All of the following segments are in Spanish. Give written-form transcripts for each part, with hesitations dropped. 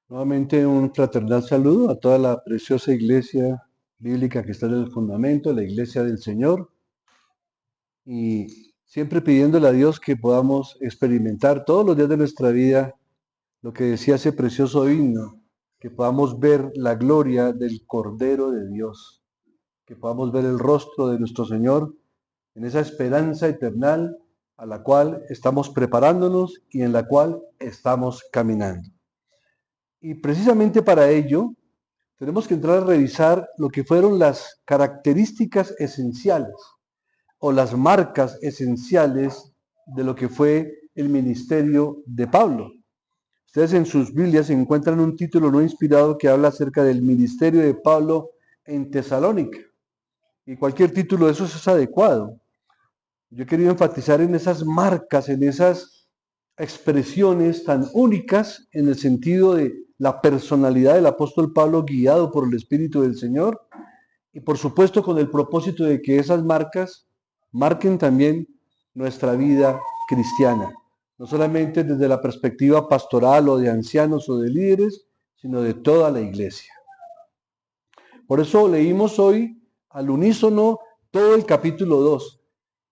Nuevamente un fraternal saludo a toda la preciosa iglesia bíblica que está en el fundamento, la iglesia del Señor, y siempre pidiéndole a Dios que podamos experimentar todos los días de nuestra vida lo que decía ese precioso himno, que podamos ver la gloria del Cordero de Dios, que podamos ver el rostro de nuestro Señor en esa esperanza eternal a la cual estamos preparándonos y en la cual estamos caminando. Y precisamente para ello tenemos que entrar a revisar lo que fueron las características esenciales o las marcas esenciales de lo que fue el ministerio de Pablo. Ustedes en sus Biblias encuentran un título no inspirado que habla acerca del ministerio de Pablo en Tesalónica. Y cualquier título de esos es adecuado. Yo he querido enfatizar en esas marcas, en esas expresiones tan únicas en el sentido de la personalidad del apóstol Pablo guiado por el Espíritu del Señor y por supuesto con el propósito de que esas marcas marquen también nuestra vida cristiana, no solamente desde la perspectiva pastoral o de ancianos o de líderes, sino de toda la iglesia. Por eso leímos hoy al unísono todo el capítulo 2.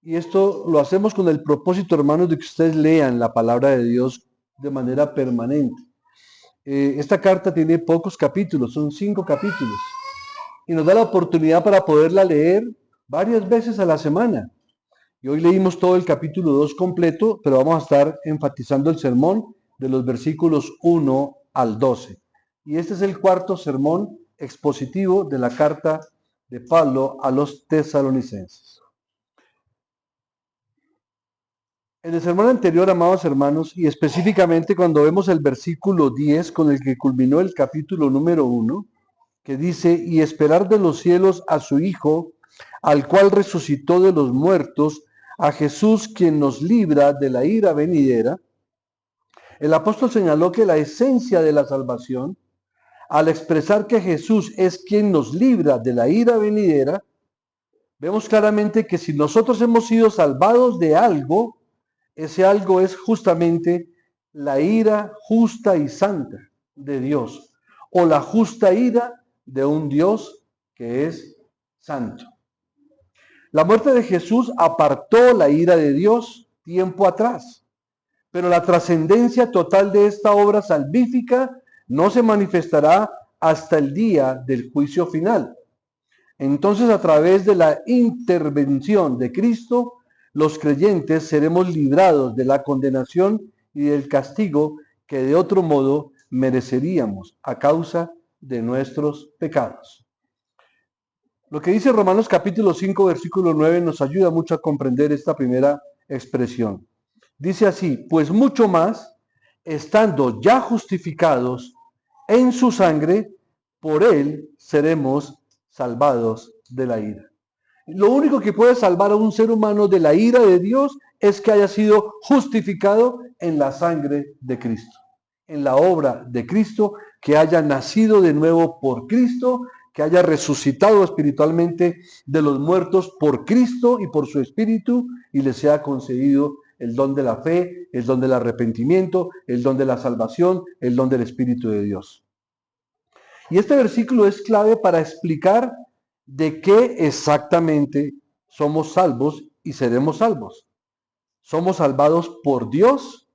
Y esto lo hacemos con el propósito, hermanos, de que ustedes lean la palabra de Dios de manera permanente. Esta carta tiene pocos capítulos, son 5 capítulos, y nos da la oportunidad para poderla leer varias veces a la semana. Y hoy leímos todo el capítulo 2 completo, pero vamos a estar enfatizando el sermón de los versículos 1 al 12. Y este es el cuarto sermón expositivo de la carta de Pablo a los tesalonicenses. En el sermón anterior, amados hermanos, y específicamente cuando vemos el versículo 10 con el que culminó el capítulo número 1, que dice, y esperar de los cielos a su Hijo, al cual resucitó de los muertos, a Jesús quien nos libra de la ira venidera, el apóstol señaló que la esencia de la salvación, al expresar que Jesús es quien nos libra de la ira venidera, vemos claramente que si nosotros hemos sido salvados de algo, ese algo es justamente la ira justa y santa de Dios, o la justa ira de un Dios que es santo. La muerte de Jesús apartó la ira de Dios tiempo atrás, pero la trascendencia total de esta obra salvífica no se manifestará hasta el día del juicio final. Entonces, a través de la intervención de Cristo, los creyentes seremos librados de la condenación y del castigo que de otro modo mereceríamos a causa de nuestros pecados. Lo que dice Romanos capítulo 5, versículo 9 nos ayuda mucho a comprender esta primera expresión. Dice así, pues mucho más, estando ya justificados en su sangre, por él seremos salvados de la ira. Lo único que puede salvar a un ser humano de la ira de Dios es que haya sido justificado en la sangre de Cristo, en la obra de Cristo, que haya nacido de nuevo por Cristo, que haya resucitado espiritualmente de los muertos por Cristo y por su Espíritu, y le sea concedido el don de la fe, el don del arrepentimiento, el don de la salvación, el don del Espíritu de Dios. Y este versículo es clave para explicar de qué exactamente somos salvos y seremos salvos. Somos salvados por Dios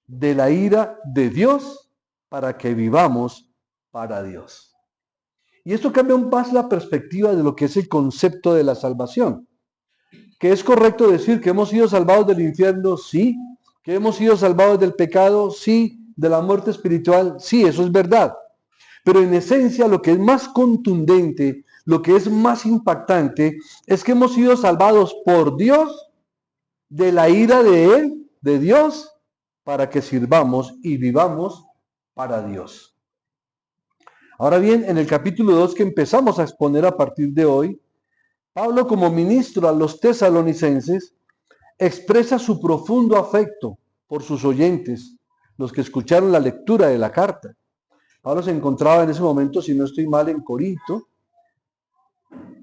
de la ira de Dios para que vivamos para Dios. Y esto cambia un poco la perspectiva de lo que es el concepto de la salvación. ¿Que es correcto decir que hemos sido salvados del infierno? Sí. ¿Que hemos sido salvados del pecado? Sí. ¿De la muerte espiritual? Sí, eso es verdad. Pero en esencia lo que es más contundente, lo que es más impactante, es que hemos sido salvados por Dios de la ira de Él, de Dios, para que sirvamos y vivamos para Dios. Ahora bien, en el capítulo 2 que empezamos a exponer a partir de hoy, Pablo como ministro a los tesalonicenses expresa su profundo afecto por sus oyentes, los que escucharon la lectura de la carta. Pablo se encontraba en ese momento, si no estoy mal, en Corinto.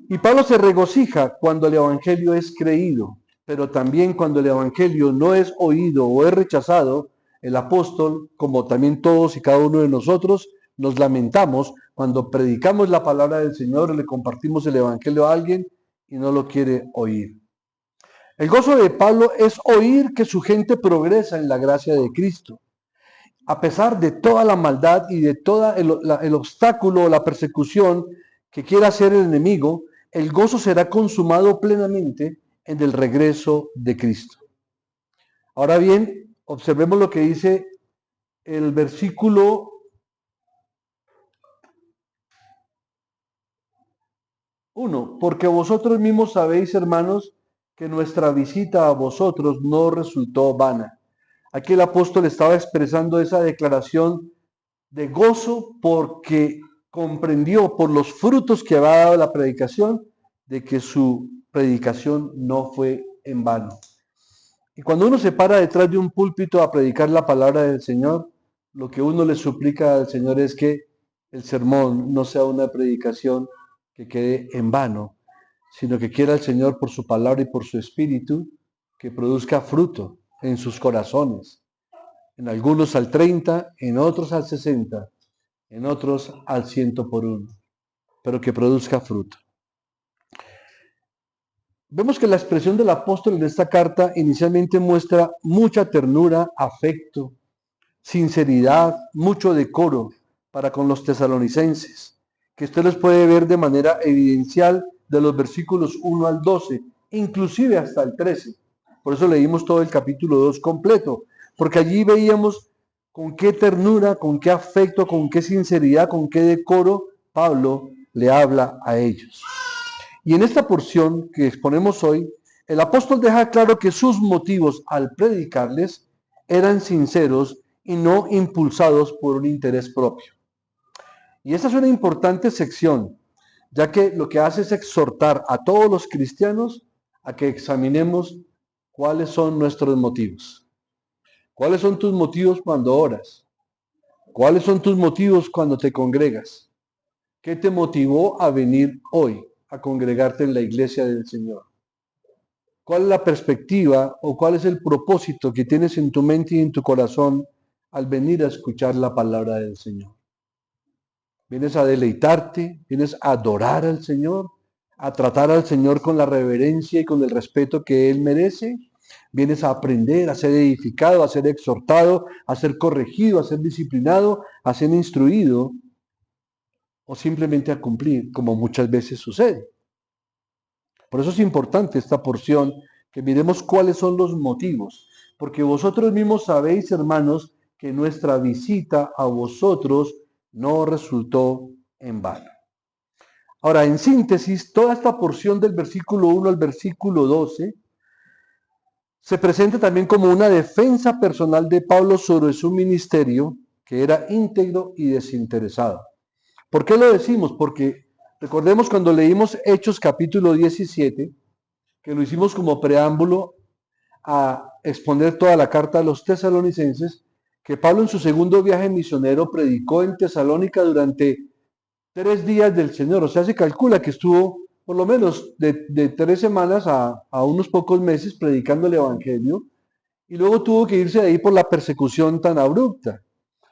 Y Pablo se regocija cuando el Evangelio es creído, pero también cuando el Evangelio no es oído o es rechazado, el apóstol, como también todos y cada uno de nosotros, nos lamentamos cuando predicamos la palabra del Señor, le compartimos el Evangelio a alguien y no lo quiere oír. El gozo de Pablo es oír que su gente progresa en la gracia de Cristo. A pesar de toda la maldad y de todo el obstáculo o la persecución que quiera hacer el enemigo, el gozo será consumado plenamente en el regreso de Cristo. Ahora bien, observemos lo que dice el versículo 1. Porque vosotros mismos sabéis, hermanos, que nuestra visita a vosotros no resultó vana. Aquí el apóstol estaba expresando esa declaración de gozo porque comprendió por los frutos que había dado la predicación de que su predicación no fue en vano. Y cuando uno se para detrás de un púlpito a predicar la palabra del Señor, lo que uno le suplica al Señor es que el sermón no sea una predicación que quede en vano, sino que quiera el Señor por su palabra y por su espíritu que produzca fruto en sus corazones. En algunos al 30, en otros al 60, en otros al 100 por uno, pero que produzca fruto. Vemos que la expresión del apóstol en esta carta inicialmente muestra mucha ternura, afecto, sinceridad, mucho decoro para con los tesalonicenses, que usted los puede ver de manera evidencial de los versículos 1 al 12, inclusive hasta el 13. Por eso leímos todo el capítulo 2 completo, porque allí veíamos con qué ternura, con qué afecto, con qué sinceridad, con qué decoro Pablo le habla a ellos. Y en esta porción que exponemos hoy, el apóstol deja claro que sus motivos al predicarles eran sinceros y no impulsados por un interés propio. Y esta es una importante sección, ya que lo que hace es exhortar a todos los cristianos a que examinemos cuáles son nuestros motivos. ¿Cuáles son tus motivos cuando oras? ¿Cuáles son tus motivos cuando te congregas? ¿Qué te motivó a venir hoy a congregarte en la iglesia del Señor? ¿Cuál es la perspectiva o cuál es el propósito que tienes en tu mente y en tu corazón al venir a escuchar la palabra del Señor? ¿Vienes a deleitarte? ¿Vienes a adorar al Señor? ¿A tratar al Señor con la reverencia y con el respeto que Él merece? ¿Vienes a aprender, a ser edificado, a ser exhortado, a ser corregido, a ser disciplinado, a ser instruido? ¿O simplemente a cumplir, como muchas veces sucede? Por eso es importante esta porción, que miremos cuáles son los motivos. Porque vosotros mismos sabéis, hermanos, que nuestra visita a vosotros no resultó en vano. Ahora, en síntesis, toda esta porción del versículo 1 al versículo 12 se presenta también como una defensa personal de Pablo sobre su ministerio, que era íntegro y desinteresado. ¿Por qué lo decimos? Porque recordemos cuando leímos Hechos capítulo 17, que lo hicimos como preámbulo a exponer toda la carta a los tesalonicenses, que Pablo en su segundo viaje misionero predicó en Tesalónica durante 3 días del Señor. O sea, se calcula que estuvo por lo menos de 3 semanas a unos pocos meses predicando el Evangelio, y luego tuvo que irse de ahí por la persecución tan abrupta.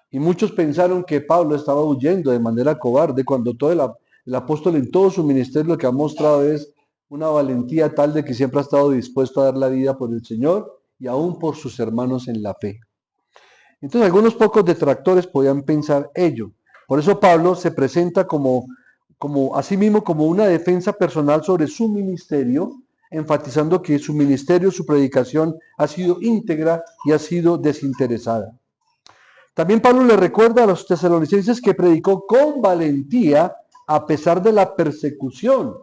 Y muchos pensaron que Pablo estaba huyendo de manera cobarde, cuando todo el apóstol en todo su ministerio lo que ha mostrado es una valentía tal de que siempre ha estado dispuesto a dar la vida por el Señor y aún por sus hermanos en la fe. Entonces algunos pocos detractores podían pensar ello. Por eso Pablo se presenta como asimismo como una defensa personal sobre su ministerio, enfatizando que su ministerio, su predicación ha sido íntegra y ha sido desinteresada. También Pablo le recuerda a los tesalonicenses que predicó con valentía a pesar de la persecución.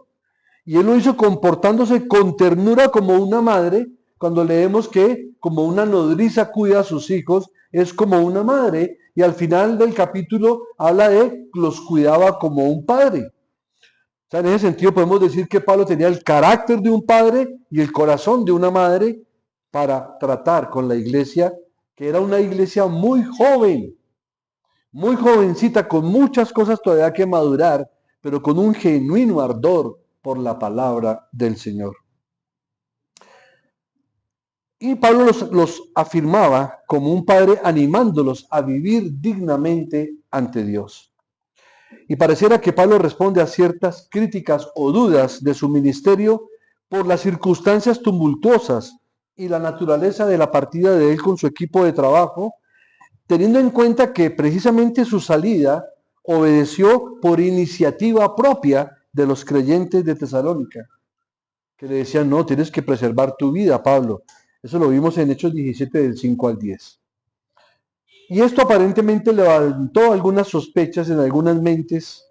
Y él lo hizo comportándose con ternura como una madre, cuando leemos que como una nodriza cuida a sus hijos, es como una madre. Y al final del capítulo habla de los cuidaba como un padre. O sea, en ese sentido podemos decir que Pablo tenía el carácter de un padre y el corazón de una madre para tratar con la iglesia, que era una iglesia muy jovencita, con muchas cosas todavía que madurar, pero con un genuino ardor por la palabra del Señor. Y Pablo los afirmaba como un padre, animándolos a vivir dignamente ante Dios. Y pareciera que Pablo responde a ciertas críticas o dudas de su ministerio por las circunstancias tumultuosas y la naturaleza de la partida de él con su equipo de trabajo, teniendo en cuenta que precisamente su salida obedeció por iniciativa propia de los creyentes de Tesalónica, que le decían, no, tienes que preservar tu vida, Pablo. Eso lo vimos en Hechos 17 del 5 al 10. Y esto aparentemente levantó algunas sospechas en algunas mentes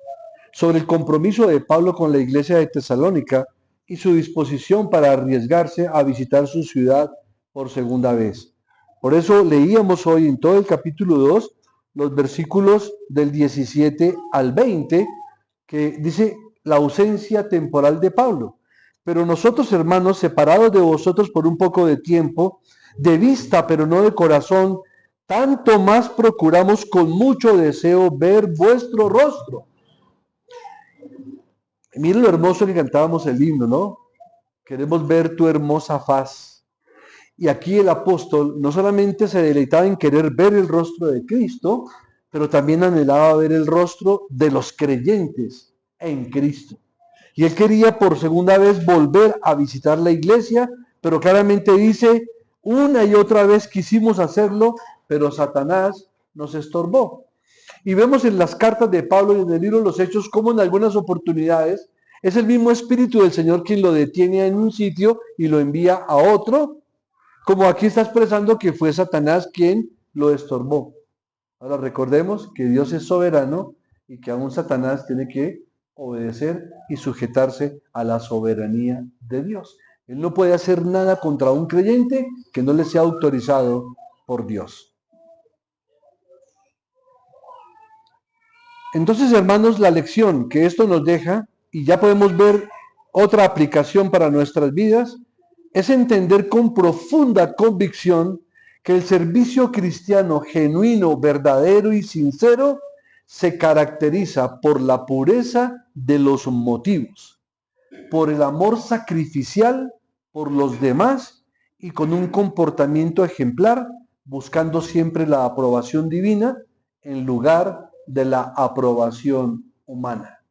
sobre el compromiso de Pablo con la iglesia de Tesalónica y su disposición para arriesgarse a visitar su ciudad por segunda vez. Por eso leíamos hoy en todo el capítulo 2 los versículos del 17 al 20, que dice la ausencia temporal de Pablo. Pero nosotros, hermanos, separados de vosotros por un poco de tiempo, de vista pero no de corazón, tanto más procuramos con mucho deseo ver vuestro rostro. Miren lo hermoso que cantábamos el himno, ¿no? Queremos ver tu hermosa faz. Y aquí el apóstol no solamente se deleitaba en querer ver el rostro de Cristo, pero también anhelaba ver el rostro de los creyentes en Cristo. Y él quería por segunda vez volver a visitar la iglesia, pero claramente dice, una y otra vez quisimos hacerlo, pero Satanás nos estorbó. Y vemos en las cartas de Pablo y en el libro de los Hechos cómo en algunas oportunidades es el mismo Espíritu del Señor quien lo detiene en un sitio y lo envía a otro, como aquí está expresando que fue Satanás quien lo estorbó. Ahora recordemos que Dios es soberano y que aún Satanás tiene que obedecer y sujetarse a la soberanía de Dios. Él no puede hacer nada contra un creyente que no le sea autorizado por Dios. Entonces, hermanos, la lección que esto nos deja, y ya podemos ver otra aplicación para nuestras vidas, es entender con profunda convicción que el servicio cristiano genuino, verdadero y sincero se caracteriza por la pureza de los motivos, por el amor sacrificial por los demás y con un comportamiento ejemplar, buscando siempre la aprobación divina en lugar de la aprobación humana.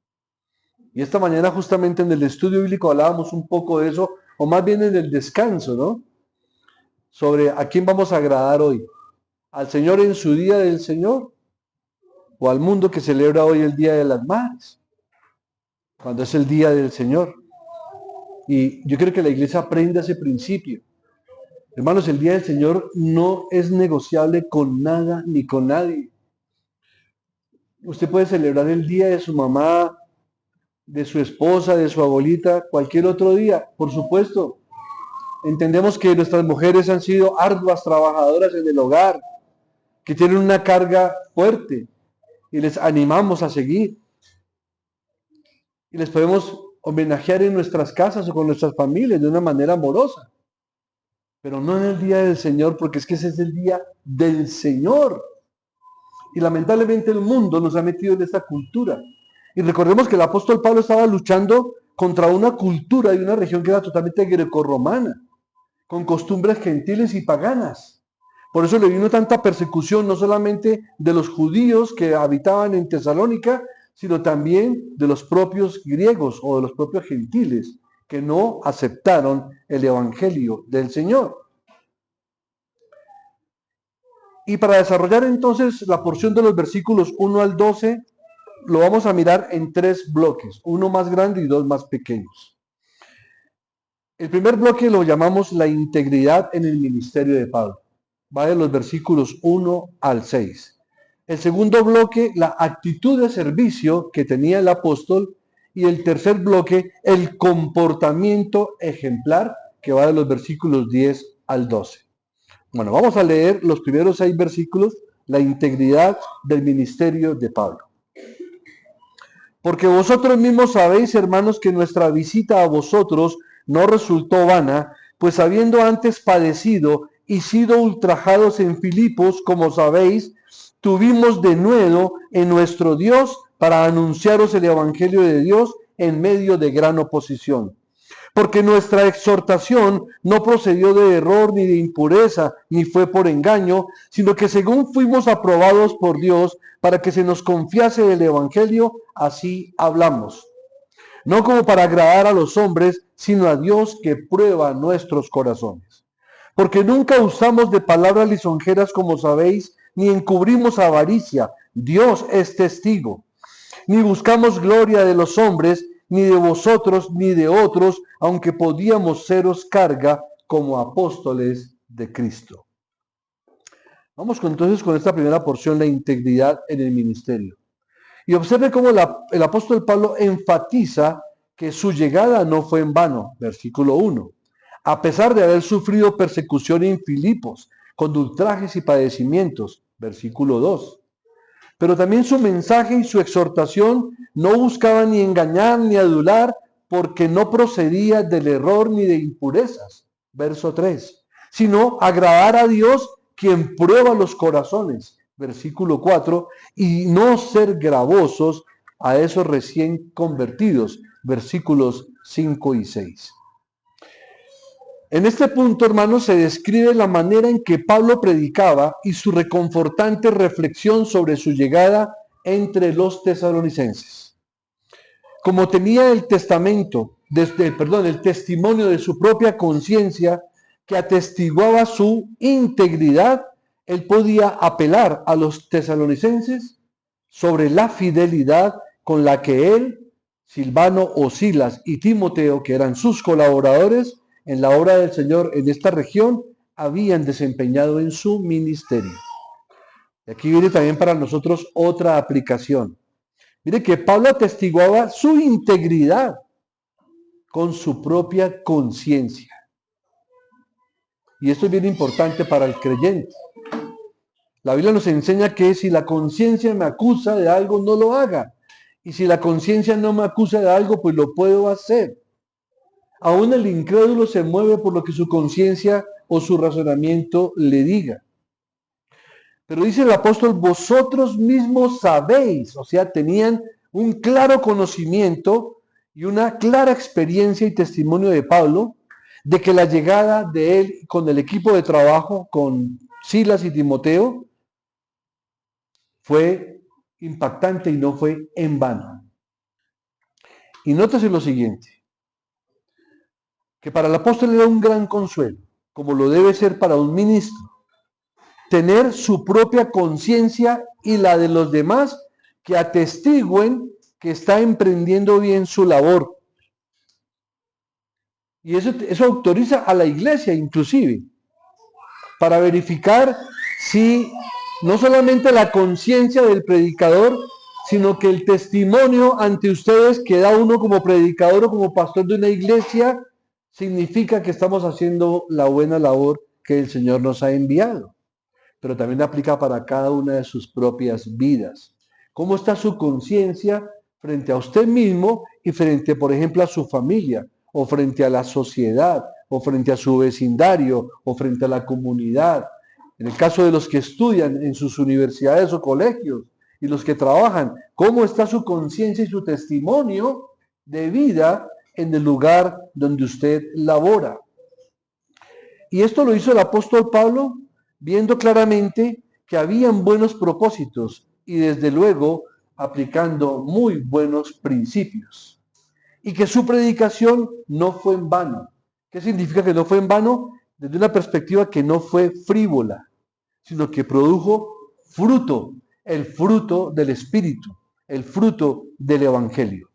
Y esta mañana justamente en el estudio bíblico hablábamos un poco de eso, o más bien en el descanso, ¿no? Sobre a quién vamos a agradar hoy. ¿Al Señor en su día del Señor? ¿O al mundo que celebra hoy el Día de las Madres? Cuando es el Día del Señor. Y yo creo que la iglesia aprenda ese principio. Hermanos, el Día del Señor no es negociable con nada ni con nadie. Usted puede celebrar el día de su mamá, de su esposa, de su abuelita, cualquier otro día, por supuesto. Entendemos que nuestras mujeres han sido arduas trabajadoras en el hogar, que tienen una carga fuerte y les animamos a seguir. Y les podemos homenajear en nuestras casas o con nuestras familias de una manera amorosa. Pero no en el día del Señor, porque es que ese es el día del Señor. Y lamentablemente el mundo nos ha metido en esta cultura. Y recordemos que el apóstol Pablo estaba luchando contra una cultura y una región que era totalmente grecorromana, con costumbres gentiles y paganas. Por eso le vino tanta persecución, no solamente de los judíos que habitaban en Tesalónica, sino también de los propios griegos o de los propios gentiles que no aceptaron el evangelio del Señor. Y para desarrollar entonces la porción de los versículos 1 al 12, lo vamos a mirar en tres bloques, uno más grande y dos más pequeños. El primer bloque lo llamamos la integridad en el ministerio de Pablo. Va de los versículos 1 al 6. El segundo bloque, la actitud de servicio que tenía el apóstol. Y el tercer bloque, el comportamiento ejemplar, que va de los versículos 10 al 12. Bueno, vamos a leer los primeros 6 versículos, la integridad del ministerio de Pablo. Porque vosotros mismos sabéis, hermanos, que nuestra visita a vosotros no resultó vana, pues habiendo antes padecido y sido ultrajados en Filipos, como sabéis, tuvimos denuedo en nuestro Dios para anunciaros el evangelio de Dios en medio de gran oposición. Porque nuestra exhortación no procedió de error ni de impureza, ni fue por engaño, sino que según fuimos aprobados por Dios para que se nos confiase el Evangelio, así hablamos. No como para agradar a los hombres, sino a Dios que prueba nuestros corazones. Porque nunca usamos de palabras lisonjeras, como sabéis, ni encubrimos avaricia. Dios es testigo. Ni buscamos gloria de los hombres, ni de vosotros, ni de otros, aunque podíamos seros carga como apóstoles de Cristo. Vamos entonces con esta primera porción, la integridad en el ministerio. Y observe cómo el apóstol Pablo enfatiza que su llegada no fue en vano, versículo 1. A pesar de haber sufrido persecución en Filipos, con ultrajes y padecimientos, versículo 2. Pero también su mensaje y su exhortación no buscaban ni engañar ni adular, porque no procedía del error ni de impurezas, verso 3, sino agradar a Dios, quien prueba los corazones, versículo 4, y no ser gravosos a esos recién convertidos, versículos 5 y 6. En este punto, hermanos, se describe la manera en que Pablo predicaba y su reconfortante reflexión sobre su llegada entre los tesalonicenses. Como tenía el testimonio de su propia conciencia que atestiguaba su integridad, él podía apelar a los tesalonicenses sobre la fidelidad con la que él, Silvano o Silas y Timoteo, que eran sus colaboradores en la obra del Señor en esta región, habían desempeñado en su ministerio. Y aquí viene también para nosotros otra aplicación. Mire que Pablo atestiguaba su integridad con su propia conciencia. Y esto es bien importante para el creyente. La Biblia nos enseña que si la conciencia me acusa de algo, no lo haga. Y si la conciencia no me acusa de algo, pues lo puedo hacer. Aún el incrédulo se mueve por lo que su conciencia o su razonamiento le diga. Pero dice el apóstol, vosotros mismos sabéis, o sea, tenían un claro conocimiento y una clara experiencia y testimonio de Pablo de que la llegada de él con el equipo de trabajo, con Silas y Timoteo, fue impactante y no fue en vano. Y nótese lo siguiente, que para el apóstol era un gran consuelo, como lo debe ser para un ministro, tener su propia conciencia y la de los demás que atestiguen que está emprendiendo bien su labor. Y eso autoriza a la iglesia inclusive para verificar si no solamente la conciencia del predicador, sino que el testimonio ante ustedes que da uno como predicador o como pastor de una iglesia significa que estamos haciendo la buena labor que el Señor nos ha enviado. Pero también aplica para cada una de sus propias vidas. ¿Cómo está su conciencia frente a usted mismo y frente, por ejemplo, a su familia, o frente a la sociedad, o frente a su vecindario, o frente a la comunidad? En el caso de los que estudian en sus universidades o colegios y los que trabajan, ¿cómo está su conciencia y su testimonio de vida en el lugar donde usted labora? Y esto lo hizo el apóstol Pablo, viendo claramente que habían buenos propósitos y desde luego aplicando muy buenos principios. Y que su predicación no fue en vano. ¿Qué significa que no fue en vano? Desde una perspectiva que no fue frívola, sino que produjo fruto, el fruto del Espíritu, el fruto del Evangelio.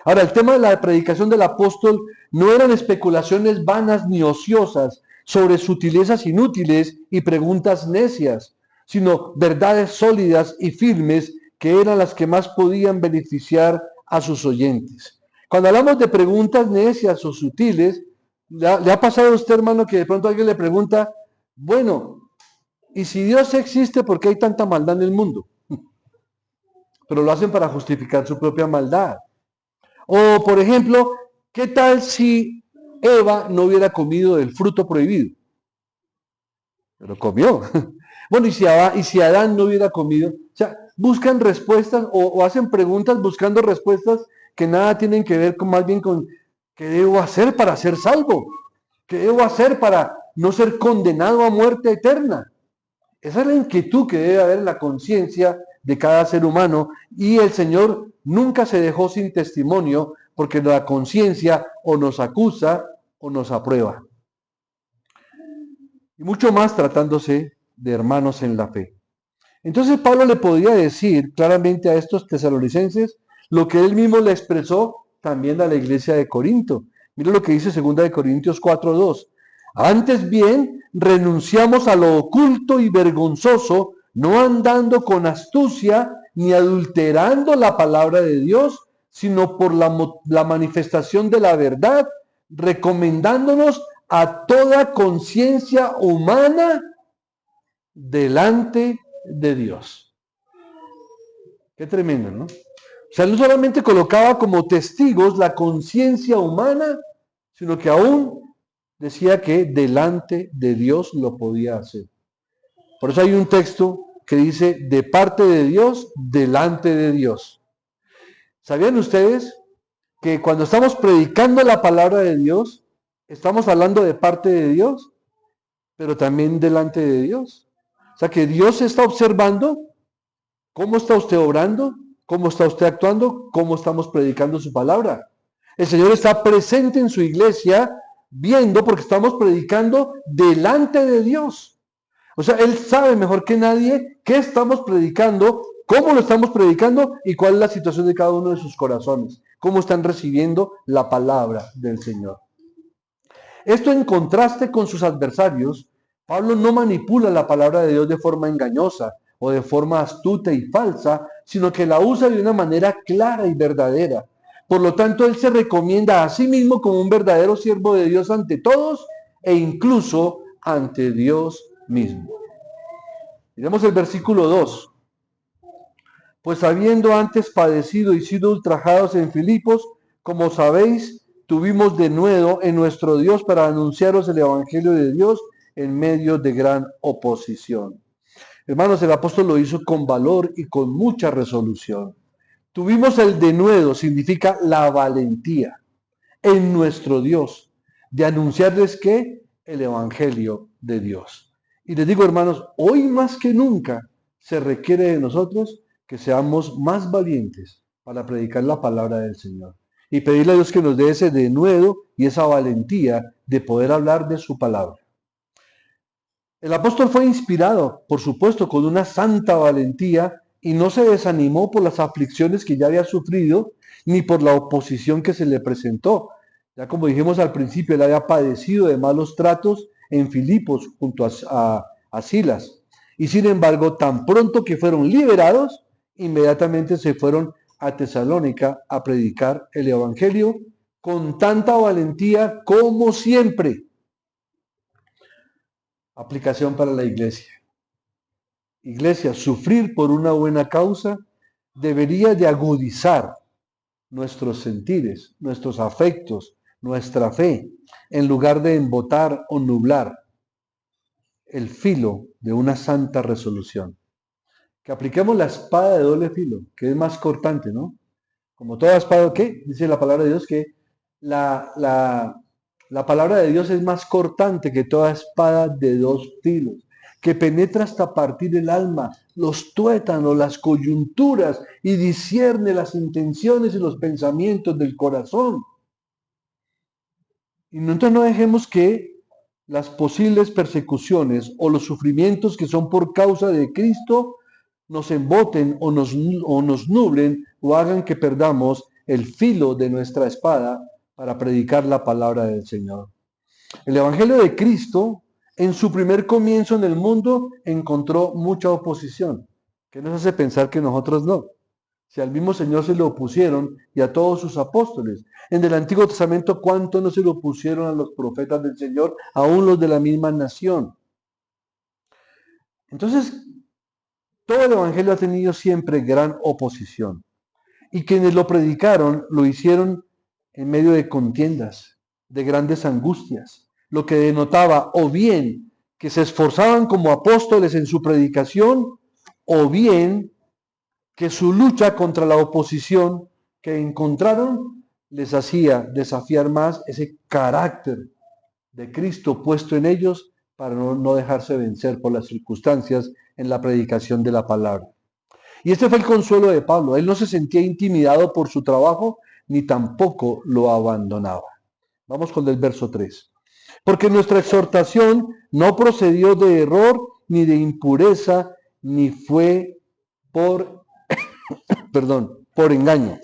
Ahora, el tema de la predicación del apóstol no eran especulaciones vanas ni ociosas sobre sutilezas inútiles y preguntas necias, sino verdades sólidas y firmes que eran las que más podían beneficiar a sus oyentes. Cuando hablamos de preguntas necias o sutiles, ¿le ha pasado a usted, hermano, que de pronto alguien le pregunta, bueno, ¿y si Dios existe, por qué hay tanta maldad en el mundo? Pero lo hacen para justificar su propia maldad. O, por ejemplo, ¿qué tal si Eva no hubiera comido del fruto prohibido? Pero comió. Bueno, ¿y si Adán no hubiera comido? O sea, buscan respuestas o hacen preguntas buscando respuestas que nada tienen que ver con, más bien con ¿Qué debo hacer para ser salvo? ¿Qué debo hacer para no ser condenado a muerte eterna? Esa es la inquietud que debe haber en la conciencia de cada ser humano, y el Señor nunca se dejó sin testimonio, porque la conciencia o nos acusa o nos aprueba. Y mucho más tratándose de hermanos en la fe. Entonces Pablo le podía decir claramente a estos tesalonicenses lo que él mismo le expresó también a la iglesia de Corinto. Mira lo que dice 2 Corintios 4:2. Antes bien, renunciamos a lo oculto y vergonzoso, no andando con astucia ni adulterando la palabra de Dios, sino por la manifestación de la verdad, recomendándonos a toda conciencia humana delante de Dios. Qué tremendo, ¿no? O sea, no solamente colocaba como testigos la conciencia humana, sino que aún decía que delante de Dios lo podía hacer. Por eso hay un texto que dice, de parte de Dios, delante de Dios. ¿Sabían ustedes que cuando estamos predicando la palabra de Dios, estamos hablando de parte de Dios, pero también delante de Dios? O sea, que Dios está observando cómo está usted obrando, cómo está usted actuando, cómo estamos predicando su palabra. El Señor está presente en su iglesia, viendo, porque estamos predicando delante de Dios. O sea, Él sabe mejor que nadie qué estamos predicando, cómo lo estamos predicando y cuál es la situación de cada uno de sus corazones, cómo están recibiendo la palabra del Señor. Esto en contraste con sus adversarios, Pablo no manipula la palabra de Dios de forma engañosa o de forma astuta y falsa, sino que la usa de una manera clara y verdadera. Por lo tanto, él se recomienda a sí mismo como un verdadero siervo de Dios ante todos e incluso ante Dios mismo. Miremos el versículo 2. Pues habiendo antes padecido y sido ultrajados en Filipos, como sabéis, tuvimos denuedo en nuestro Dios para anunciaros el Evangelio de Dios en medio de gran oposición. Hermanos, el apóstol lo hizo con valor y con mucha resolución. Tuvimos el denuedo, significa la valentía, en nuestro Dios, de anunciarles que el Evangelio de Dios. Y les digo, hermanos, hoy más que nunca se requiere de nosotros que seamos más valientes para predicar la palabra del Señor y pedirle a Dios que nos dé ese denuedo y esa valentía de poder hablar de su palabra. El apóstol fue inspirado, por supuesto, con una santa valentía y no se desanimó por las aflicciones que ya había sufrido ni por la oposición que se le presentó. Ya como dijimos al principio, él había padecido de malos tratos en Filipos junto a Silas. Y sin embargo, tan pronto que fueron liberados, inmediatamente se fueron a Tesalónica a predicar el Evangelio con tanta valentía como siempre. Aplicación para la iglesia. Iglesia, sufrir por una buena causa debería de agudizar nuestros sentires, nuestros afectos, nuestra fe, en lugar de embotar o nublar el filo de una santa resolución. Que apliquemos la espada de doble filo, que es más cortante, ¿no? Como toda espada, ¿qué? Dice la palabra de Dios que la palabra de Dios es más cortante que toda espada de dos filos, que penetra hasta partir el alma, los tuétanos, las coyunturas, y discierne las intenciones y los pensamientos del corazón. Y entonces no dejemos que las posibles persecuciones o los sufrimientos que son por causa de Cristo nos emboten o nos nublen o hagan que perdamos el filo de nuestra espada para predicar la palabra del Señor. El Evangelio de Cristo, en su primer comienzo en el mundo, encontró mucha oposición, que nos hace pensar que nosotros no. Si al mismo Señor se lo opusieron y a todos sus apóstoles. En el Antiguo Testamento, ¿cuánto no se lo opusieron a los profetas del Señor, aún los de la misma nación? Entonces, todo el Evangelio ha tenido siempre gran oposición. Y quienes lo predicaron lo hicieron en medio de contiendas, de grandes angustias, lo que denotaba o bien que se esforzaban como apóstoles en su predicación, o bien que su lucha contra la oposición que encontraron les hacía desafiar más ese carácter de Cristo puesto en ellos para no dejarse vencer por las circunstancias en la predicación de la palabra. Y este fue el consuelo de Pablo. Él no se sentía intimidado por su trabajo, ni tampoco lo abandonaba. Vamos con el verso 3. Porque nuestra exhortación no procedió de error, ni de impureza, ni fue por, por engaño.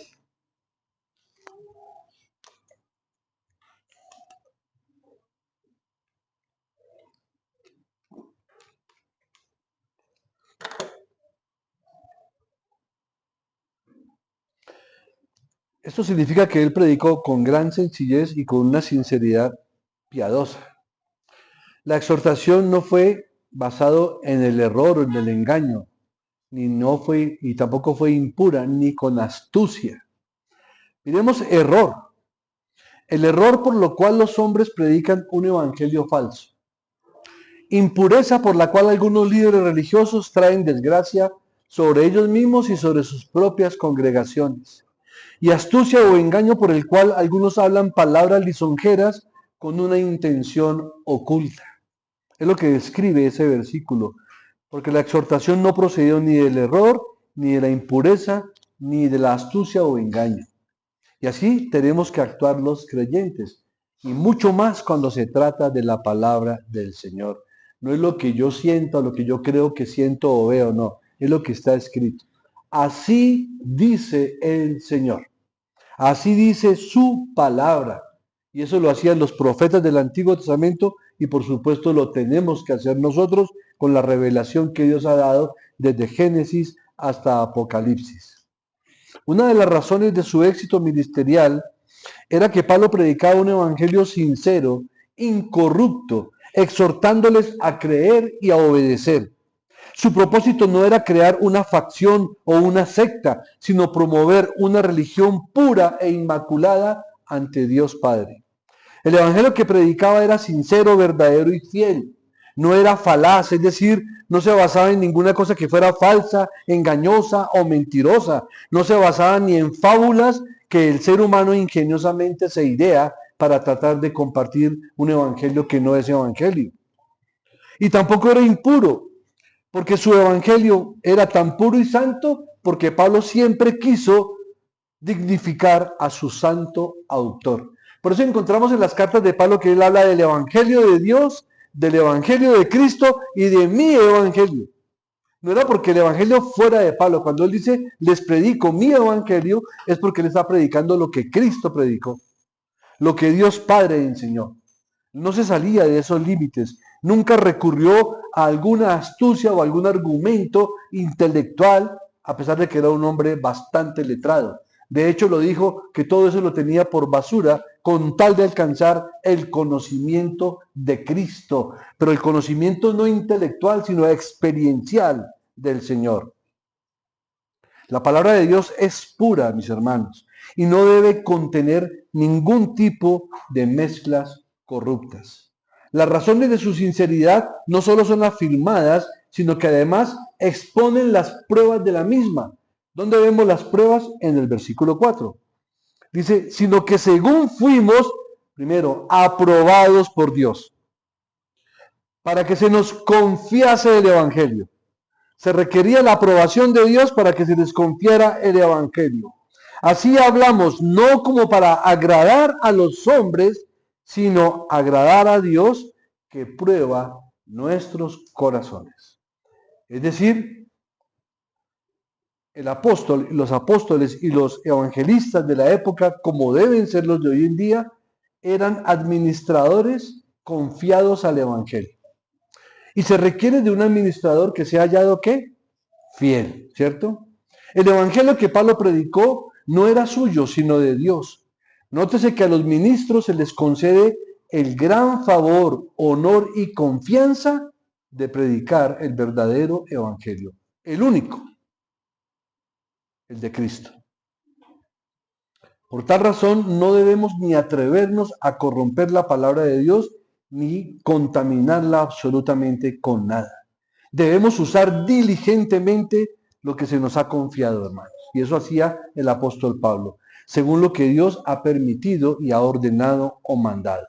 Esto significa que él predicó con gran sencillez y con una sinceridad piadosa. La exhortación no fue basado en el error o en el engaño, y tampoco fue impura, ni con astucia. Miremos error. El error por lo cual los hombres predican un evangelio falso. Impureza por la cual algunos líderes religiosos traen desgracia sobre ellos mismos y sobre sus propias congregaciones. Y astucia o engaño por el cual algunos hablan palabras lisonjeras con una intención oculta. Es lo que describe ese versículo, porque la exhortación no procedió ni del error, ni de la impureza, ni de la astucia o engaño. Y así tenemos que actuar los creyentes, y mucho más cuando se trata de la palabra del Señor. No es lo que yo siento, lo que yo creo que siento o veo, no, es lo que está escrito. Así dice el Señor. Así dice su palabra. Y eso lo hacían los profetas del Antiguo Testamento y por supuesto lo tenemos que hacer nosotros con la revelación que Dios ha dado desde Génesis hasta Apocalipsis. Una de las razones de su éxito ministerial era que Pablo predicaba un evangelio sincero, incorrupto, exhortándoles a creer y a obedecer. Su propósito no era crear una facción o una secta, sino promover una religión pura e inmaculada ante Dios Padre. El evangelio que predicaba era sincero, verdadero y fiel. No era falaz, es decir, no se basaba en ninguna cosa que fuera falsa, engañosa o mentirosa. No se basaba ni en fábulas que el ser humano ingeniosamente se idea para tratar de compartir un evangelio que no es evangelio. Y tampoco era impuro, porque su evangelio era tan puro y santo porque Pablo siempre quiso dignificar a su santo autor. Por eso encontramos en las cartas de Pablo que él habla del evangelio de Dios, del evangelio de Cristo y de mi evangelio. No era porque el evangelio fuera de Pablo. Cuando él dice, les predico mi evangelio, es porque él está predicando lo que Cristo predicó, lo que Dios Padre enseñó. No se salía de esos límites. Nunca recurrió a alguna astucia o algún argumento intelectual, a pesar de que era un hombre bastante letrado. De hecho, lo dijo que todo eso lo tenía por basura con tal de alcanzar el conocimiento de Cristo. Pero el conocimiento no intelectual, sino experiencial del Señor. La palabra de Dios es pura, mis hermanos, y no debe contener ningún tipo de mezclas corruptas. Las razones de su sinceridad no solo son afirmadas, sino que además exponen las pruebas de la misma. ¿Dónde vemos las pruebas? En el versículo 4. Dice, sino que según fuimos, primero, aprobados por Dios, para que se nos confiase el Evangelio. Se requería la aprobación de Dios para que se les confiara el Evangelio. Así hablamos, no como para agradar a los hombres, sino agradar a Dios que prueba nuestros corazones. Es decir, los apóstoles y los evangelistas de la época, como deben ser los de hoy en día, eran administradores confiados al Evangelio. Y se requiere de un administrador que sea hallado, ¿qué? Fiel, ¿cierto? El evangelio que Pablo predicó no era suyo, sino de Dios. Nótese que a los ministros se les concede el gran favor, honor y confianza de predicar el verdadero evangelio, el único, el de Cristo. Por tal razón, no debemos ni atrevernos a corromper la palabra de Dios, ni contaminarla absolutamente con nada. Debemos usar diligentemente lo que se nos ha confiado, hermanos. Y eso hacía el apóstol Pablo. según lo que Dios ha permitido y ha ordenado o mandado.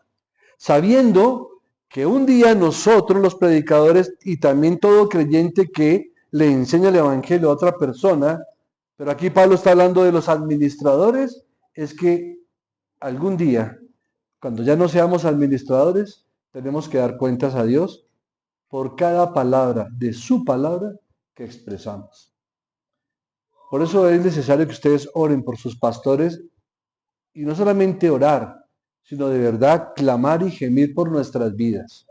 Sabiendo que un día nosotros los predicadores y también todo creyente que le enseña el Evangelio a otra persona, pero aquí Pablo está hablando de los administradores, es que algún día, cuando ya no seamos administradores, tenemos que dar cuentas a Dios por cada palabra de su palabra que expresamos. Por eso es necesario que ustedes oren por sus pastores y no solamente orar, sino de verdad clamar y gemir por nuestras vidas.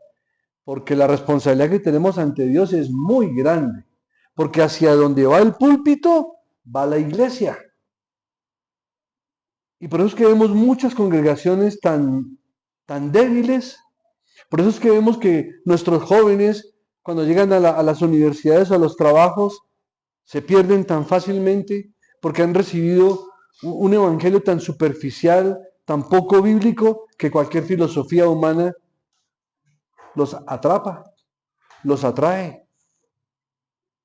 Porque la responsabilidad que tenemos ante Dios es muy grande. Porque hacia donde va el púlpito, va la iglesia. Y por eso es que vemos muchas congregaciones tan débiles. Por eso es que vemos que nuestros jóvenes, cuando llegan a las universidades o a los trabajos, se pierden tan fácilmente porque han recibido un evangelio tan superficial, tan poco bíblico, que cualquier filosofía humana los atrapa, los atrae,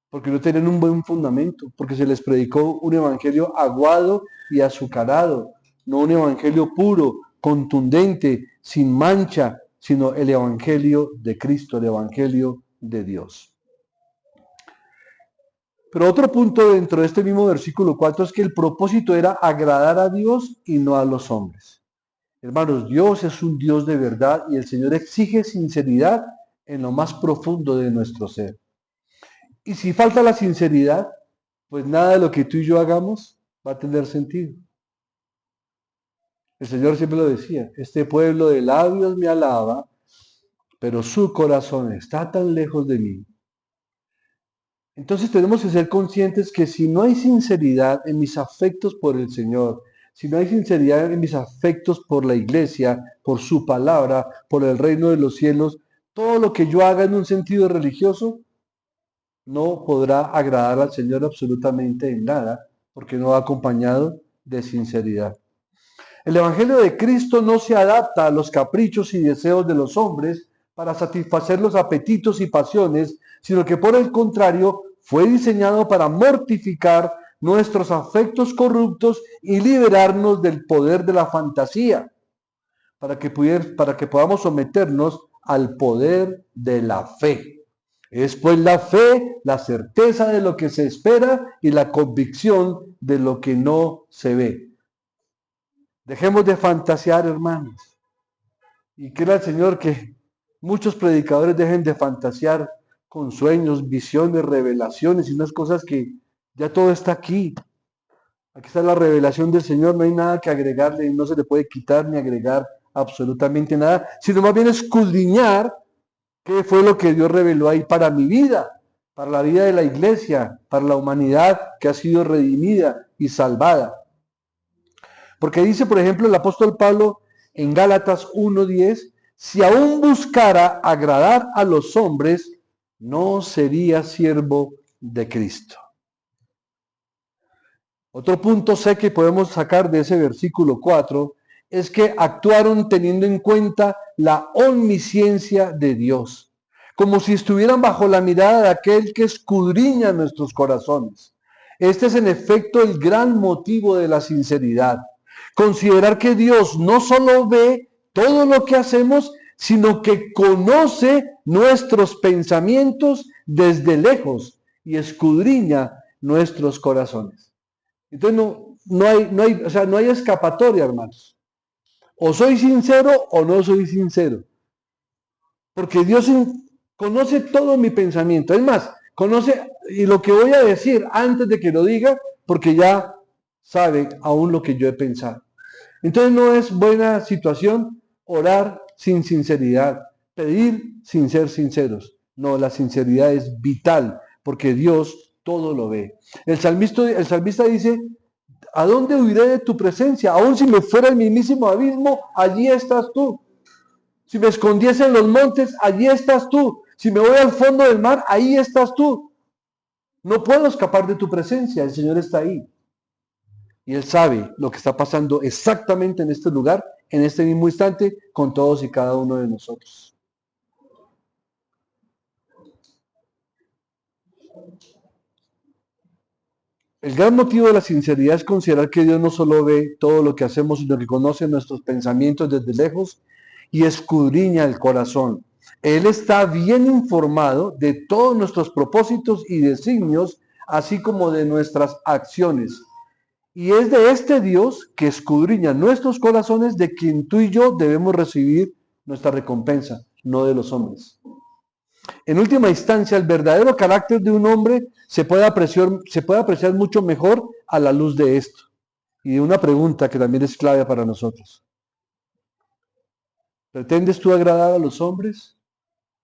porque no tienen un buen fundamento, porque se les predicó un evangelio aguado y azucarado, no un evangelio puro, contundente, sin mancha, sino el evangelio de Cristo, el evangelio de Dios. Pero otro punto dentro de este mismo versículo 4 es que el propósito era agradar a Dios y no a los hombres. Hermanos, Dios es un Dios de verdad y el Señor exige sinceridad en lo más profundo de nuestro ser. Y si falta la sinceridad, pues nada de lo que tú y yo hagamos va a tener sentido. El Señor siempre lo decía, este pueblo de labios me alaba, pero su corazón está tan lejos de mí. Entonces tenemos que ser conscientes que si no hay sinceridad en mis afectos por el Señor, si no hay sinceridad en mis afectos por la iglesia, por su palabra, por el reino de los cielos, todo lo que yo haga en un sentido religioso no podrá agradar al Señor absolutamente en nada, porque no va acompañado de sinceridad. El Evangelio de Cristo no se adapta a los caprichos y deseos de los hombres para satisfacer los apetitos y pasiones, sino que por el contrario fue diseñado para mortificar nuestros afectos corruptos y liberarnos del poder de la fantasía, para que podamos someternos al poder de la fe. Es pues la fe, la certeza de lo que se espera y la convicción de lo que no se ve. Dejemos de fantasear, hermanos. Y quiera el Señor que muchos predicadores dejen de fantasear con sueños, visiones, revelaciones y unas cosas que ya todo está aquí. Aquí está la revelación del Señor, no hay nada que agregarle, no se le puede quitar ni agregar absolutamente nada, sino más bien escudriñar qué fue lo que Dios reveló ahí para mi vida, para la vida de la iglesia, para la humanidad que ha sido redimida y salvada. Porque dice, por ejemplo, el apóstol Pablo en Gálatas 1:10, si aún buscara agradar a los hombres, no sería siervo de Cristo. Otro punto sé que podemos sacar de ese versículo 4 es que actuaron teniendo en cuenta la omnisciencia de Dios, como si estuvieran bajo la mirada de aquel que escudriña nuestros corazones. Este es en efecto el gran motivo de la sinceridad. Considerar que Dios no solo ve todo lo que hacemos, sino que conoce nuestros pensamientos desde lejos y escudriña nuestros corazones. Entonces no hay escapatoria, hermanos. O soy sincero o no soy sincero. Porque Dios conoce todo mi pensamiento. Es más, conoce y lo que voy a decir antes de que lo diga, porque ya sabe aún lo que yo he pensado. Entonces no es buena situación orar sin sinceridad, pedir sin ser sinceros. No, la sinceridad es vital, porque Dios todo lo ve. El salmista dice, ¿a dónde huiré de tu presencia? Aún si me fuera el mismísimo abismo, allí estás tú. Si me escondiese en los montes, allí estás tú. Si me voy al fondo del mar, ahí estás tú. No puedo escapar de tu presencia, el Señor está ahí. Y Él sabe lo que está pasando exactamente en este lugar, en este mismo instante, con todos y cada uno de nosotros. El gran motivo de la sinceridad es considerar que Dios no solo ve todo lo que hacemos, sino que conoce nuestros pensamientos desde lejos y escudriña el corazón. Él está bien informado de todos nuestros propósitos y designios, así como de nuestras acciones. Y es de este Dios que escudriña nuestros corazones de quien tú y yo debemos recibir nuestra recompensa, no de los hombres. En última instancia, el verdadero carácter de un hombre se puede apreciar mucho mejor a la luz de esto. Y de una pregunta que también es clave para nosotros. ¿Pretendes tú agradar a los hombres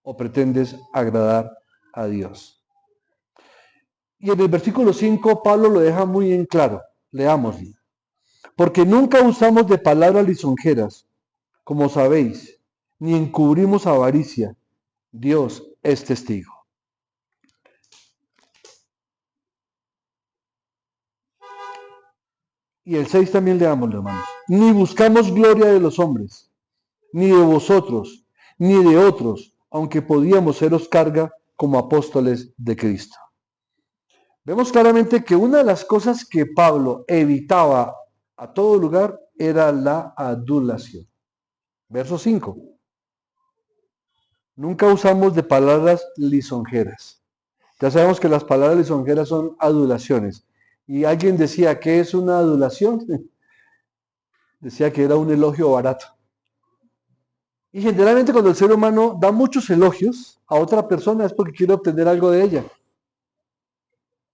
o pretendes agradar a Dios? Y en el versículo 5, Pablo lo deja muy en claro. Leámoslo. Porque nunca usamos de palabras lisonjeras, como sabéis, ni encubrimos avaricia. Dios es testigo. Y el 6 también leámoslo, hermanos. Ni buscamos gloria de los hombres, ni de vosotros, ni de otros, aunque podíamos seros carga como apóstoles de Cristo. Vemos claramente que una de las cosas que Pablo evitaba a todo lugar era la adulación. Verso 5. Nunca usamos de palabras lisonjeras. Ya sabemos que las palabras lisonjeras son adulaciones. Y alguien decía, ¿qué es una adulación? Decía que era un elogio barato. Y generalmente cuando el ser humano da muchos elogios a otra persona es porque quiere obtener algo de ella.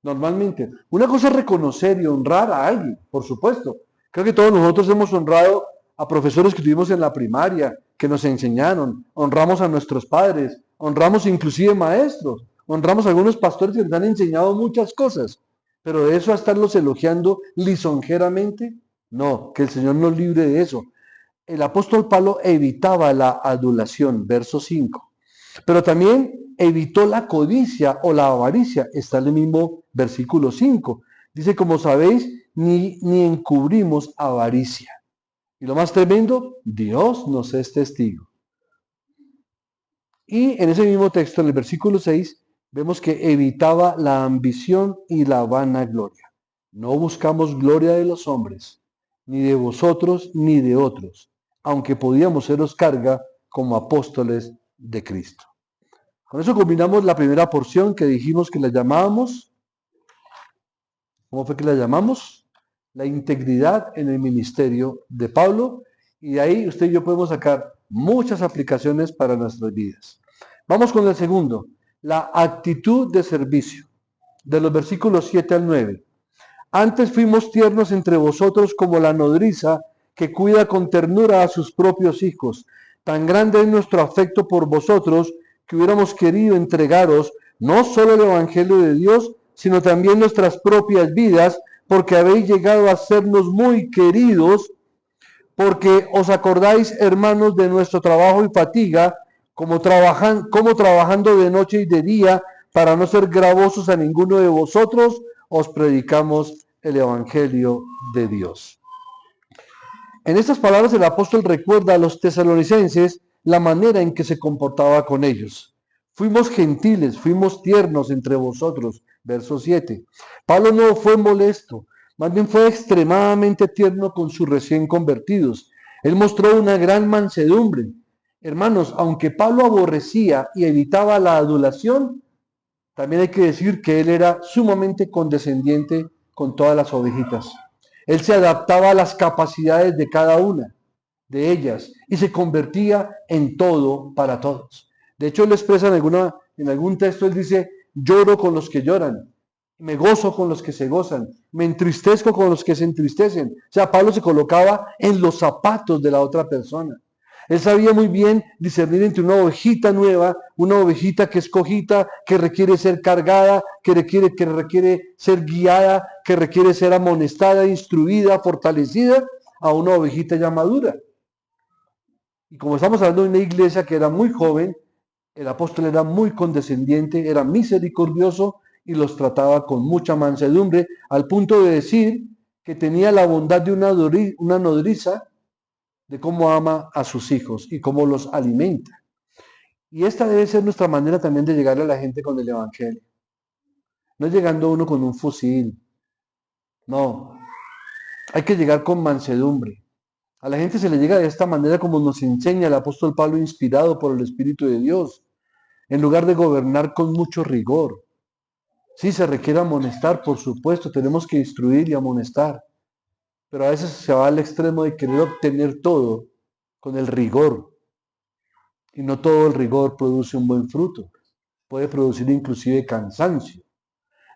Normalmente. Una cosa es reconocer y honrar a alguien, por supuesto. Creo que todos nosotros hemos honrado a profesores que tuvimos en la primaria, que nos enseñaron. Honramos a nuestros padres, honramos inclusive maestros, honramos a algunos pastores que nos han enseñado muchas cosas. Pero de eso a estarlos elogiando lisonjeramente, no, que el Señor nos libre de eso. El apóstol Pablo evitaba la adulación, verso 5. Pero también evitó la codicia o la avaricia, está en el mismo versículo 5. Dice, como sabéis, ni encubrimos avaricia. Y lo más tremendo, Dios nos es testigo. Y en ese mismo texto, en el versículo 6, vemos que evitaba la ambición y la vanagloria. No buscamos gloria de los hombres, ni de vosotros, ni de otros, aunque podíamos seros carga como apóstoles de Cristo. Con eso combinamos la primera porción que dijimos que la llamábamos, ¿cómo fue que la llamamos? La integridad en el ministerio de Pablo. Y de ahí usted y yo podemos sacar muchas aplicaciones para nuestras vidas. Vamos con el segundo, la actitud de servicio, de los versículos 7 al 9. Antes fuimos tiernos entre vosotros como la nodriza que cuida con ternura a sus propios hijos. Tan grande es nuestro afecto por vosotros que hubiéramos querido entregaros no solo el Evangelio de Dios, sino también nuestras propias vidas, porque habéis llegado a sernos muy queridos, porque os acordáis, hermanos, de nuestro trabajo y fatiga, como trabajando de noche y de día, para no ser gravosos a ninguno de vosotros, os predicamos el Evangelio de Dios. En estas palabras el apóstol recuerda a los tesalonicenses la manera en que se comportaba con ellos. Fuimos gentiles, fuimos tiernos entre vosotros, verso 7. Pablo no fue molesto, más bien fue extremadamente tierno con sus recién convertidos. Él mostró una gran mansedumbre. Hermanos, aunque Pablo aborrecía y evitaba la adulación, también hay que decir que él era sumamente condescendiente con todas las ovejitas. Él se adaptaba a las capacidades de cada una de ellas y se convertía en todo para todos. De hecho, él expresa en algún texto, él dice, lloro con los que lloran, me gozo con los que se gozan, me entristezco con los que se entristecen. O sea, Pablo se colocaba en los zapatos de la otra persona. Él sabía muy bien discernir entre una ovejita nueva, una ovejita que es cojita, que requiere ser cargada, que requiere ser guiada, que requiere ser amonestada, instruida, fortalecida, a una ovejita ya madura. Y como estamos hablando de una iglesia que era muy joven, el apóstol era muy condescendiente, era misericordioso y los trataba con mucha mansedumbre, al punto de decir que tenía la bondad de una nodriza, de cómo ama a sus hijos y cómo los alimenta. Y esta debe ser nuestra manera también de llegarle a la gente con el Evangelio. No llegando uno con un fusil, No, hay que llegar con mansedumbre. A la gente se le llega de esta manera como nos enseña el apóstol Pablo inspirado por el Espíritu de Dios, en lugar de gobernar con mucho rigor. Sí, se requiere amonestar, por supuesto, tenemos que instruir y amonestar, pero a veces se va al extremo de querer obtener todo con el rigor, y no todo el rigor produce un buen fruto, puede producir inclusive cansancio.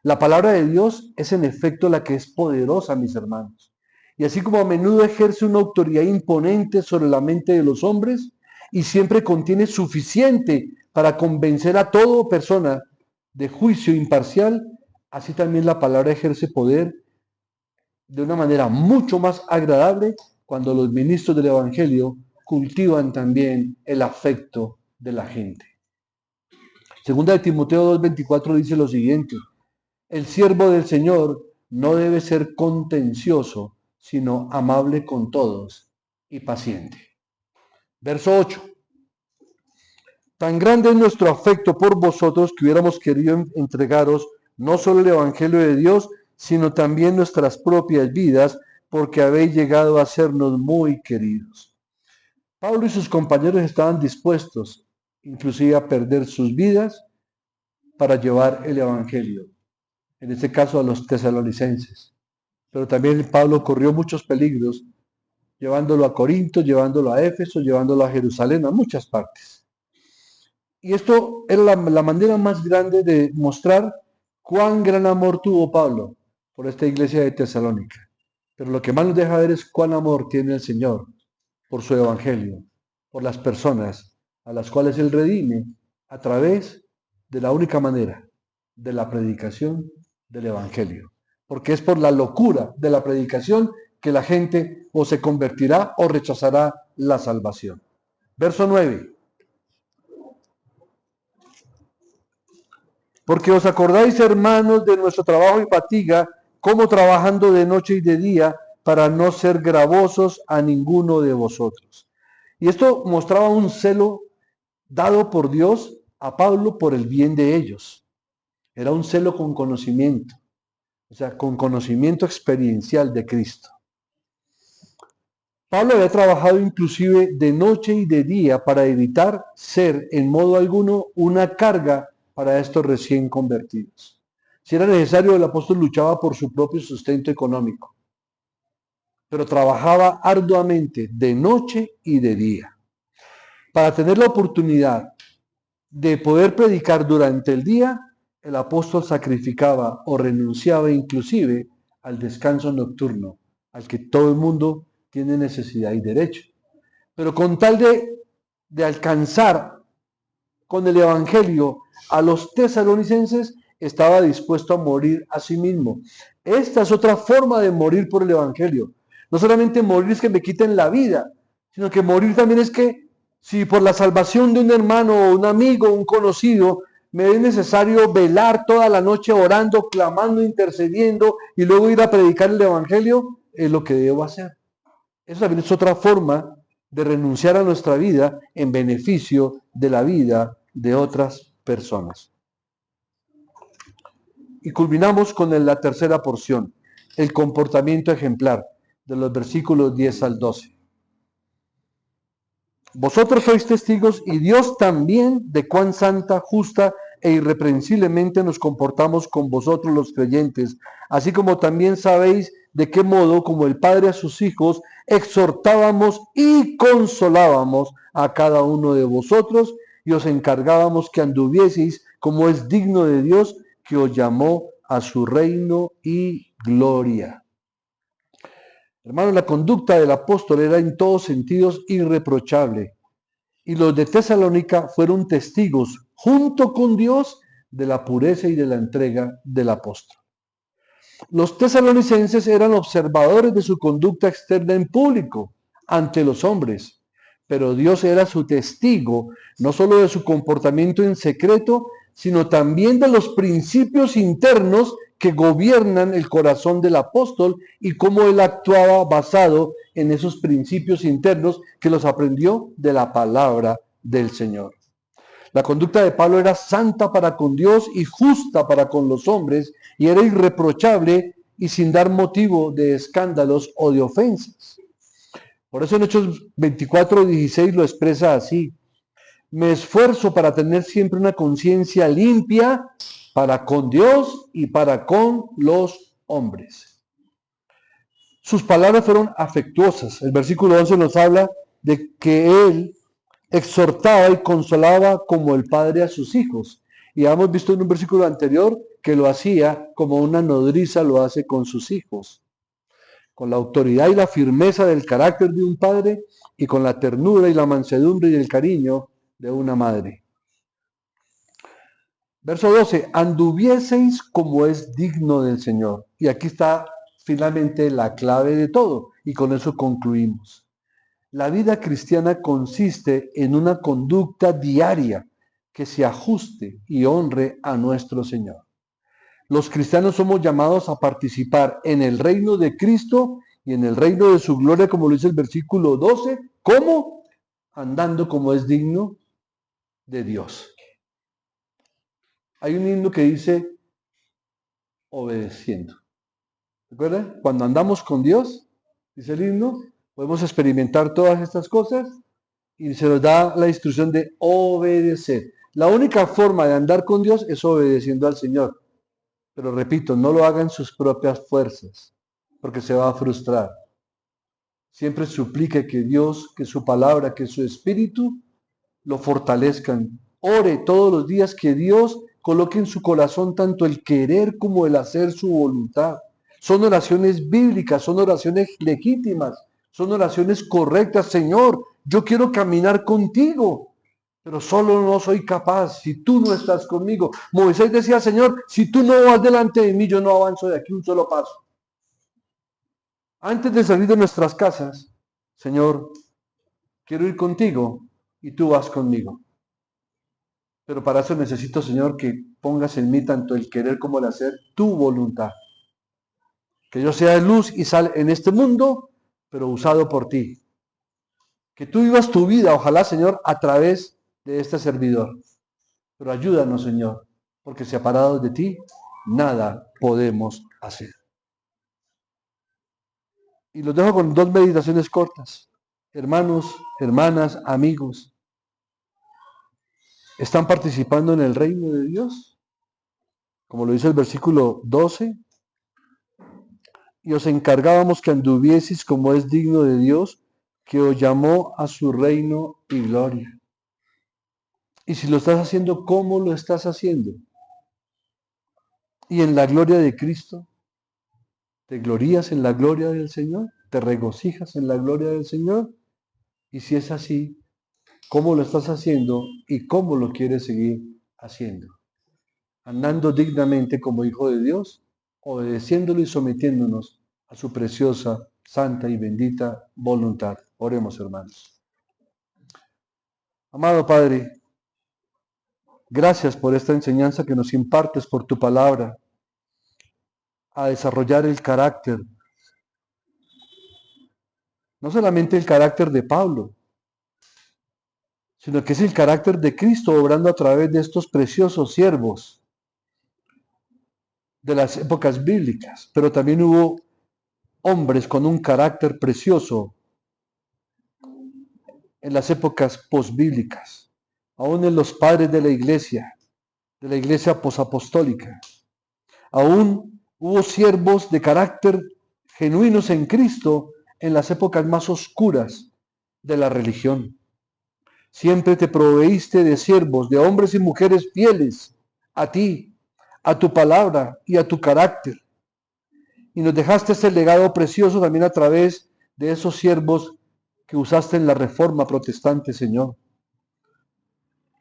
La palabra de Dios es en efecto la que es poderosa, mis hermanos. Y así como a menudo ejerce una autoridad imponente sobre la mente de los hombres y siempre contiene suficiente para convencer a toda persona de juicio imparcial, así también la palabra ejerce poder de una manera mucho más agradable cuando los ministros del Evangelio cultivan también el afecto de la gente. Segunda de Timoteo 2:24 dice lo siguiente: el siervo del Señor no debe ser contencioso, sino amable con todos y paciente. Verso 8. Tan grande es nuestro afecto por vosotros que hubiéramos querido entregaros no solo el Evangelio de Dios, sino también nuestras propias vidas, porque habéis llegado a sernos muy queridos. Pablo y sus compañeros estaban dispuestos, inclusive a perder sus vidas, para llevar el Evangelio, en este caso a los tesalonicenses. Pero también Pablo corrió muchos peligros, llevándolo a Corinto, llevándolo a Éfeso, llevándolo a Jerusalén, a muchas partes. Y esto era la manera más grande de mostrar cuán gran amor tuvo Pablo por esta iglesia de Tesalónica. Pero lo que más nos deja ver es cuán amor tiene el Señor por su evangelio, por las personas a las cuales Él redime a través de la única manera, de la predicación del evangelio. Porque es por la locura de la predicación que la gente o se convertirá o rechazará la salvación. Verso 9. Porque os acordáis, hermanos, de nuestro trabajo y fatiga, como trabajando de noche y de día, para no ser gravosos a ninguno de vosotros. Y esto mostraba un celo dado por Dios a Pablo por el bien de ellos. Era un celo con conocimiento, o sea, con conocimiento experiencial de Cristo. Pablo había trabajado inclusive de noche y de día para evitar ser en modo alguno una carga para estos recién convertidos. Si era necesario, el apóstol luchaba por su propio sustento económico, pero trabajaba arduamente de noche y de día para tener la oportunidad de poder predicar durante el día. El apóstol sacrificaba o renunciaba inclusive al descanso nocturno, al que todo el mundo tiene necesidad y derecho. Pero con tal de alcanzar con el Evangelio a los tesalonicenses, estaba dispuesto a morir a sí mismo. Esta es otra forma de morir por el Evangelio. No solamente morir es que me quiten la vida, sino que morir también es que si por la salvación de un hermano, un amigo, un conocido, me es necesario velar toda la noche orando, clamando, intercediendo y luego ir a predicar el Evangelio, es lo que debo hacer. Eso también es otra forma de renunciar a nuestra vida en beneficio de la vida de otras personas. Y culminamos con la tercera porción, el comportamiento ejemplar, de los versículos 10 al 12. Vosotros sois testigos y Dios también de cuán santa, justa e irreprensiblemente nos comportamos con vosotros los creyentes, así como también sabéis de qué modo, como el Padre a sus hijos, exhortábamos y consolábamos a cada uno de vosotros y os encargábamos que anduvieseis como es digno de Dios, que os llamó a su reino y gloria. Hermanos, la conducta del apóstol era en todos sentidos irreprochable. Y los de Tesalónica fueron testigos, junto con Dios, de la pureza y de la entrega del apóstol. Los tesalonicenses eran observadores de su conducta externa en público, ante los hombres, pero Dios era su testigo, no solo de su comportamiento en secreto, sino también de los principios internos que gobiernan el corazón del apóstol y cómo él actuaba basado en esos principios internos que los aprendió de la palabra del Señor. La conducta de Pablo era santa para con Dios y justa para con los hombres, y era irreprochable y sin dar motivo de escándalos o de ofensas. Por eso en Hechos 24:16 lo expresa así: me esfuerzo para tener siempre una conciencia limpia para con Dios y para con los hombres. Sus palabras fueron afectuosas. El versículo 11 nos habla de que él exhortaba y consolaba como el padre a sus hijos. Y hemos visto en un versículo anterior que lo hacía como una nodriza lo hace con sus hijos, con la autoridad y la firmeza del carácter de un padre y con la ternura y la mansedumbre y el cariño de una madre. Verso 12, anduvieseis como es digno del Señor. Y aquí está finalmente la clave de todo, y con eso concluimos. La vida cristiana consiste en una conducta diaria que se ajuste y honre a nuestro Señor. Los cristianos somos llamados a participar en el reino de Cristo y en el reino de su gloria, como lo dice el versículo 12. ¿Cómo? Andando como es digno de Dios. Hay un himno que dice obedeciendo. ¿Recuerdan? Cuando andamos con Dios, dice el himno, podemos experimentar todas estas cosas y se nos da la instrucción de obedecer. La única forma de andar con Dios es obedeciendo al Señor. Pero repito, no lo haga en sus propias fuerzas, porque se va a frustrar. Siempre suplique que Dios, que su palabra, que su espíritu lo fortalezcan. Ore todos los días que Dios coloque en su corazón tanto el querer como el hacer su voluntad. Son oraciones bíblicas, son oraciones legítimas, son oraciones correctas. Señor, yo quiero caminar contigo, pero solo no soy capaz si tú no estás conmigo. Moisés decía: Señor, si tú no vas delante de mí, yo no avanzo de aquí un solo paso. Antes de salir de nuestras casas, Señor, quiero ir contigo y tú vas conmigo. Pero para eso necesito, Señor, que pongas en mí tanto el querer como el hacer tu voluntad. Que yo sea luz y sal en este mundo, pero usado por ti. Que tú vivas tu vida, ojalá, Señor, a través de este servidor. Pero ayúdanos, Señor, porque separados de ti, nada podemos hacer. Y los dejo con dos meditaciones cortas. Hermanos, hermanas, amigos, ¿están participando en el reino de Dios? Como lo dice el versículo 12. Y os encargábamos que anduvieseis como es digno de Dios, que os llamó a su reino y gloria. Y si lo estás haciendo, ¿cómo lo estás haciendo? Y en la gloria de Cristo, ¿te glorías en la gloria del Señor? ¿Te regocijas en la gloria del Señor? Y si es así, ¿cómo lo estás haciendo y cómo lo quieres seguir haciendo? Andando dignamente como hijo de Dios, obedeciéndolo y sometiéndonos a su preciosa, santa y bendita voluntad. Oremos, hermanos. Amado Padre, gracias por esta enseñanza que nos impartes por tu palabra, a desarrollar el carácter, no solamente el carácter de Pablo, sino que es el carácter de Cristo obrando a través de estos preciosos siervos de las épocas bíblicas. Pero también hubo hombres con un carácter precioso en las épocas posbíblicas, aún en los padres de la iglesia posapostólica. Aún hubo siervos de carácter genuinos en Cristo en las épocas más oscuras de la religión. Siempre te proveíste de siervos, de hombres y mujeres fieles a ti, a tu palabra y a tu carácter. Y nos dejaste ese legado precioso también a través de esos siervos que usaste en la Reforma Protestante, Señor,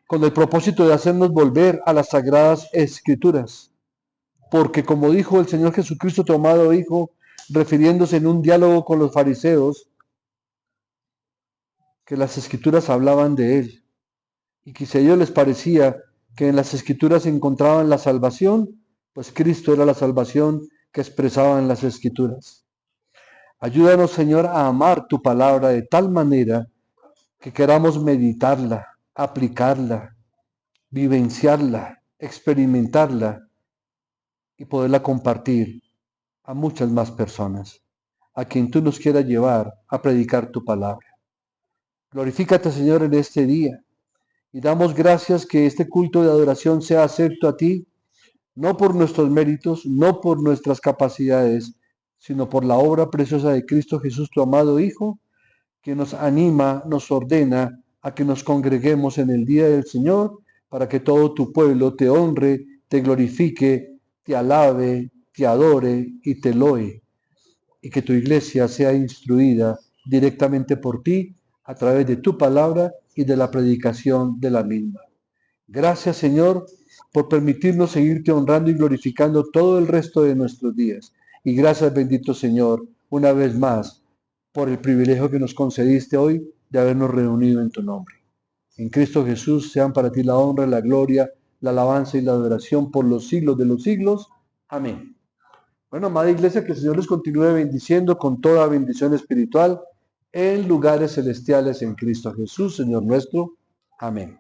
con el propósito de hacernos volver a las Sagradas Escrituras. Porque como dijo el Señor Jesucristo, tu amado Hijo, refiriéndose en un diálogo con los fariseos, que las Escrituras hablaban de Él, y que si a ellos les parecía que en las Escrituras se encontraban la salvación, pues Cristo era la salvación que expresaban las Escrituras. Ayúdanos, Señor, a amar tu palabra de tal manera que queramos meditarla, aplicarla, vivenciarla, experimentarla y poderla compartir a muchas más personas, a quien tú nos quieras llevar a predicar tu palabra. Glorifícate, Señor, en este día y damos gracias que este culto de adoración sea acepto a ti, no por nuestros méritos, no por nuestras capacidades, sino por la obra preciosa de Cristo Jesús, tu amado Hijo, que nos anima, nos ordena a que nos congreguemos en el día del Señor para que todo tu pueblo te honre, te glorifique, te alabe, te adore y te loe, y que tu iglesia sea instruida directamente por ti a través de tu palabra y de la predicación de la misma. Gracias, Señor, por permitirnos seguirte honrando y glorificando todo el resto de nuestros días. Y gracias, bendito Señor, una vez más, por el privilegio que nos concediste hoy de habernos reunido en tu nombre. En Cristo Jesús sean para ti la honra, la gloria, la alabanza y la adoración por los siglos de los siglos. Amén. Bueno, amada iglesia, que el Señor les continúe bendiciendo con toda bendición espiritual en lugares celestiales en Cristo Jesús, Señor nuestro. Amén.